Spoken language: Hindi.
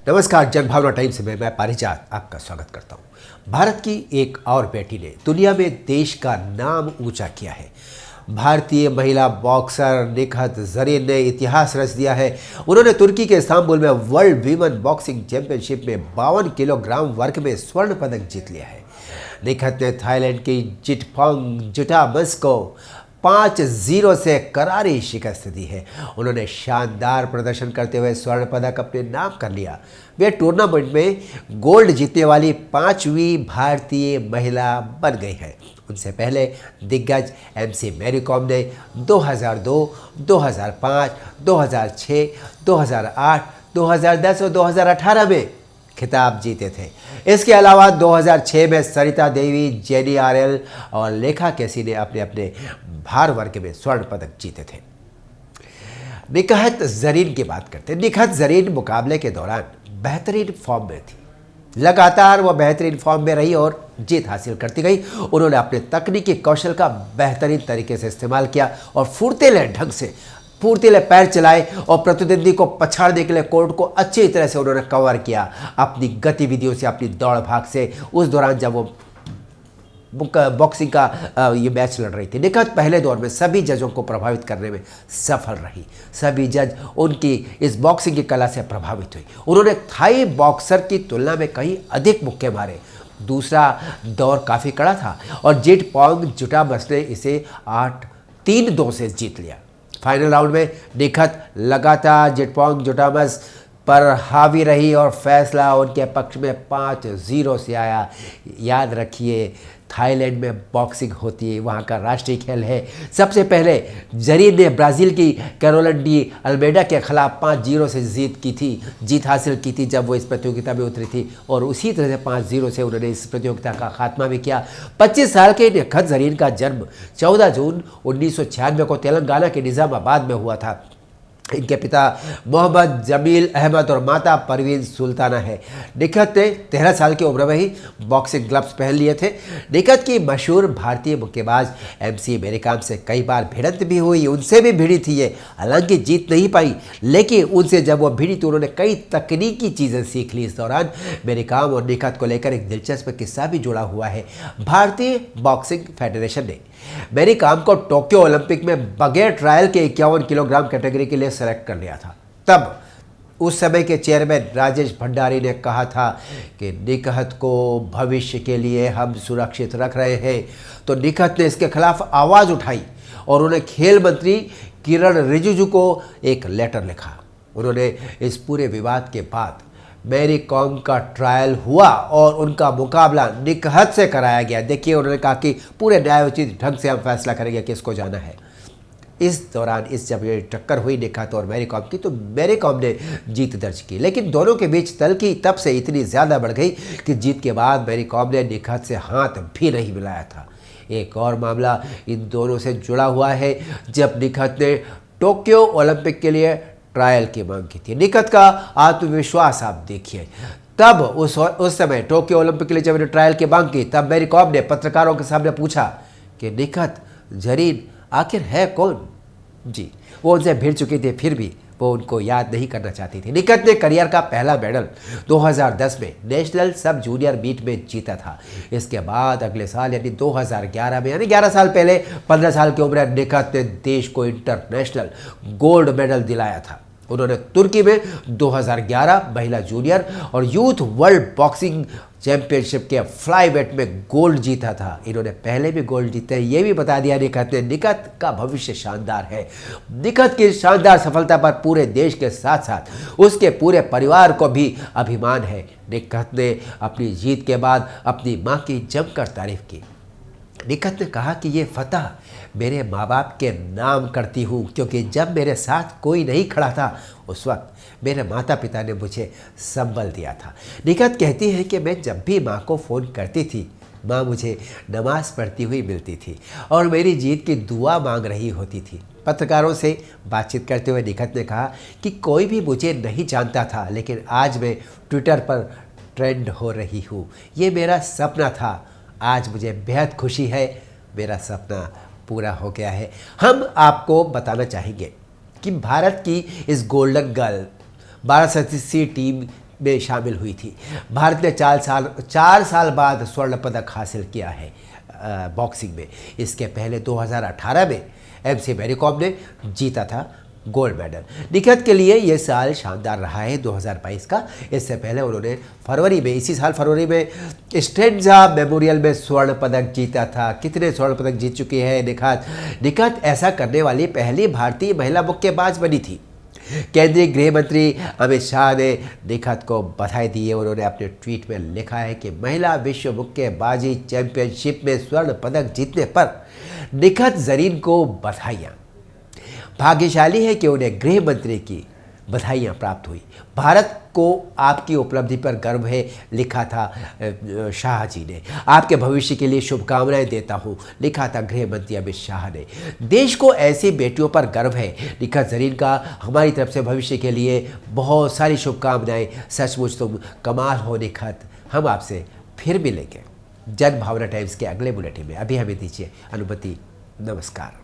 नमस्कार, जनभावना टाइम्स में मैं पारिजात आपका स्वागत करता हूं। भारत की एक और बेटी ने दुनिया में देश का नाम ऊंचा किया है। भारतीय महिला बॉक्सर निखत जरीन ने इतिहास रच दिया है। उन्होंने तुर्की के इस्तांबुल में वर्ल्ड वीमेन बॉक्सिंग चैंपियनशिप में 52 किलोग्राम वर्ग में स्वर्ण पदक जीत लिया है। निखत ने थाईलैंड की जिटफोंग जुटामस को 5-0 से करारी शिकस्त दी है। उन्होंने शानदार प्रदर्शन करते हुए स्वर्ण पदक अपने नाम कर लिया। वे टूर्नामेंट में गोल्ड जीतने वाली 5वीं भारतीय महिला बन गई हैं। उनसे पहले दिग्गज एमसी मैरी कॉम ने 2002, 2005, 2006, 2008, 2010 और 2018 में खिताब जीते थे। इसके अलावा 2006 में सरिता देवी, जेनी आरएल और लेखा केसी ने अपने अपने भार वर्ग में स्वर्ण पदक जीते थे। निखत जरीन की बात करते हैं। निखत जरीन मुकाबले के दौरान बेहतरीन फॉर्म में थी। लगातार वह बेहतरीन फॉर्म में रही और जीत हासिल करती गई। उन्होंने अपने तकनीकी कौशल का बेहतरीन तरीके से इस्तेमाल किया और फुर्तीले पैर चलाए और प्रतिद्वंदी को पछाड़ने के लिए कोर्ट को अच्छी तरह से उन्होंने कवर किया अपनी गतिविधियों से, अपनी दौड़ भाग से। उस दौरान जब वो बॉक्सिंग का ये मैच लड़ रही थी, निखत पहले दौर में सभी जजों को प्रभावित करने में सफल रही। सभी जज उनकी इस बॉक्सिंग की कला से प्रभावित हुई। उन्होंने थाई बॉक्सर की तुलना में कहीं अधिक मुक्के मारे। दूसरा दौर काफ़ी कड़ा था और जिटफोंग जुटामस ने इसे 3-2 से जीत लिया। फाइनल राउंड में निखत लगातार जिटफोंग जुटामस पर हावी रही और फैसला उनके पक्ष में 5-0 से आया। याद रखिए, थाईलैंड में बॉक्सिंग होती है, वहाँ का राष्ट्रीय खेल है। सबसे पहले जरीन ने ब्राज़ील की कैरोलिन डी अल्मेडा के खिलाफ 5-0 से जीत हासिल की थी जब वो इस प्रतियोगिता में उतरी थी और उसी तरह से 5-0 से उन्होंने इस प्रतियोगिता का खात्मा भी किया। 25 साल के निखत जरीन का जन्म 14 जून 1996 को तेलंगाना के निज़ामाबाद में हुआ था। इनके पिता मोहम्मद जमील अहमद और माता परवीन सुल्ताना है। निखत ने 13 साल की उम्र में ही बॉक्सिंग ग्लव्स पहन लिए थे। निखत की मशहूर भारतीय मुक्केबाज एमसी मैरी कॉम से कई बार भिड़ंत भी हुई, उनसे भी भिड़ी थी ये। हालांकि जीत नहीं पाई, लेकिन उनसे जब वो भिड़ी तो उन्होंने कई तकनीकी चीज़ें सीख ली। इस दौरान मैरी कॉम और निखत को लेकर एक दिलचस्प किस्सा भी जुड़ा हुआ है। भारतीय बॉक्सिंग फेडरेशन ने मैरी कॉम को टोक्यो ओलंपिक में बगैर ट्रायल के 51 किलोग्राम कैटेगरी के लिए सेलेक्ट कर लिया था। तब उस समय के चेयरमैन राजेश भंडारी ने कहा था कि निखत को भविष्य के लिए हम सुरक्षित रख रहे हैं। तो निखत ने इसके खिलाफ आवाज़ उठाई और उन्हें खेल मंत्री किरण रिजिजू को एक लेटर लिखा। उन्होंने इस पूरे विवाद के बाद मैरी कॉम का ट्रायल हुआ और उनका मुकाबला निखत से कराया गया। देखिए, उन्होंने कहा कि पूरे न्यायोचित ढंग से हम फैसला करेंगे किसको जाना है। इस दौरान जब ये टक्कर हुई निखत और मैरी कॉम की, तो मैरी कॉम ने जीत दर्ज की, लेकिन दोनों के बीच तल्खी तब से इतनी ज़्यादा बढ़ गई कि जीत के बाद मैरी कॉम ने निखत से हाथ भी नहीं मिलाया था। एक और मामला इन दोनों से जुड़ा हुआ है। जब निखत ने टोक्यो ओलंपिक के लिए ट्रायल की मांग की थी, निखत का आत्मविश्वास आप देखिए। तब उस समय टोक्यो ओलंपिक के लिए जब ट्रायल की मांग की, तब मैरी कॉम ने पत्रकारों के सामने पूछा कि निखत जरीन आखिर है कौन। जी, वो उनसे भिड़ चुकी थी, फिर भी वो उनको याद नहीं करना चाहती थी। निखत ने करियर का पहला मेडल 2010 में नेशनल सब जूनियर मीट में जीता था। इसके बाद अगले साल यानी 2011 में, यानी 11 साल पहले, 15 साल की उम्र निखत ने देश को इंटरनेशनल गोल्ड मेडल दिलाया था। उन्होंने तुर्की में 2011 महिला जूनियर और यूथ वर्ल्ड बॉक्सिंग चैंपियनशिप के फ्लाईवेट में गोल्ड जीता था। इन्होंने पहले भी गोल्ड जीते हैं, ये भी बता दिया निखत ने। निखत का भविष्य शानदार है। निखत की शानदार सफलता पर पूरे देश के साथ साथ उसके पूरे परिवार को भी अभिमान है। निखत ने अपनी जीत के बाद अपनी मां की जमकर तारीफ की। निखत ने कहा कि ये फतह मेरे माँ बाप के नाम करती हूँ, क्योंकि जब मेरे साथ कोई नहीं खड़ा था उस वक्त मेरे माता पिता ने मुझे संबल दिया था। निखत कहती है कि मैं जब भी माँ को फ़ोन करती थी, माँ मुझे नमाज़ पढ़ती हुई मिलती थी और मेरी जीत की दुआ मांग रही होती थी। पत्रकारों से बातचीत करते हुए निखत ने कहा कि कोई भी मुझे नहीं जानता था, लेकिन आज मैं ट्विटर पर ट्रेंड हो रही हूँ। ये मेरा सपना था, आज मुझे बेहद खुशी है, मेरा सपना पूरा हो गया है। हम आपको बताना चाहेंगे कि भारत की इस गोल्डन गर्ल 12 सदस्यीय टीम में शामिल हुई थी। भारत ने 4 साल बाद स्वर्ण पदक हासिल किया है बॉक्सिंग में। इसके पहले 2018 में MC मैरी कॉम ने जीता था गोल्ड मेडल। निखत के लिए यह साल शानदार रहा है 2022 का। इससे पहले उन्होंने इसी साल फरवरी में स्ट्रेंजा मेमोरियल में स्वर्ण पदक जीता था। कितने स्वर्ण पदक जीत चुकी है निखत? निखत ऐसा करने वाली पहली भारतीय महिला मुक्केबाज बनी थी। केंद्रीय गृह मंत्री अमित शाह ने निखत को बधाई दी है। उन्होंने अपने ट्वीट में लिखा है कि महिला विश्व मुक्केबाजी चैंपियनशिप में स्वर्ण पदक जीतने पर निखत जरीन को बधाइयाँ। भाग्यशाली है कि उन्हें गृह मंत्री की बधाइयाँ प्राप्त हुई। भारत को आपकी उपलब्धि पर गर्व है, लिखा था शाह जी ने। आपके भविष्य के लिए शुभकामनाएं देता हूँ, लिखा था गृह मंत्री अमित शाह ने। देश को ऐसी बेटियों पर गर्व है, निखत जरीन का। हमारी तरफ से भविष्य के लिए बहुत सारी शुभकामनाएं। सचमुच तुम कमाल हो निखत। हम आपसे फिर मिलेंगे जनभावना टाइम्स के अगले बुलेटिन में। अभी हमें दीजिए अनुमति। नमस्कार।